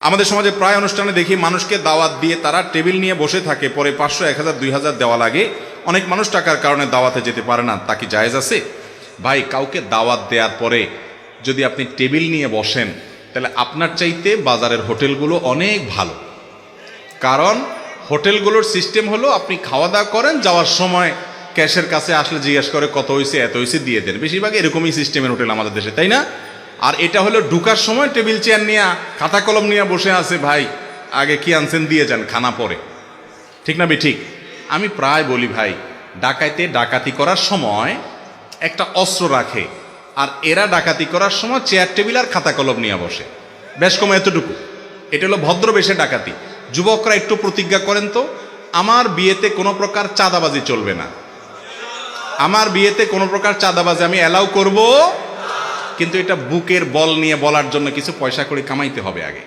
আমাদের সমাজে প্রায় অনুষ্ঠানে দেখি মানুষকে দাওয়াত দিয়ে তারা টেবিল নিয়ে বসে থাকে, পরে 500, 1000, 2000 দেওয়া লাগে। অনেক মানুষ টাকার কারণে দাওয়াতে যেতে পারে না, তা কি জায়েজ আছে? ভাই, কাউকে দাওয়াত দেওয়ার পরে যদি আপনি টেবিল নিয়ে বসেন, তাহলে আপনার চাইতে বাজারের হোটেলগুলো অনেক ভালো। কারণ হোটেলগুলোর সিস্টেম হলো আপনি খাওয়া দাওয়া করেন, যাওয়ার সময় ক্যাশের কাছে আসলে জিজ্ঞেস করে কত হয়েছে, এত হয়েছে দিয়ে দেন। বেশিরভাগ এরকমই সিস্টেমের হোটেল আমাদের দেশে, তাই না? আর এটা হলো ঢুকার সময় টেবিল চেয়ার নিয়ে খাতা কলম নিয়ে বসে আছে, ভাই আগে কি আনছেন দিয়ে যান, খানা পরে। ঠিক না ঠিক? আমি প্রায় বলি ভাই, ডাকাইতে ডাকাতি করার সময় একটা অস্ত্র রাখে, আর এরা ডাকাতি করার সময় চেয়ার টেবিল আর খাতা কলম নিয়ে বসে। বেশ কম এতটুকু। এটা হলো ভদ্রবেশে ডাকাতি। যুবকরা একটু প্রতিজ্ঞা করেন তো, আমার বিয়েতে কোনো প্রকার চাঁদাবাজি চলবে না। আমার বিয়েতে কোনো প্রকার চাঁদাবাজি আমি অ্যালাউ করব, কিন্তু এটা বুকের বল নিয়ে বলার জন্য কিছু পয়সা করে কামাইতে হবে আগে।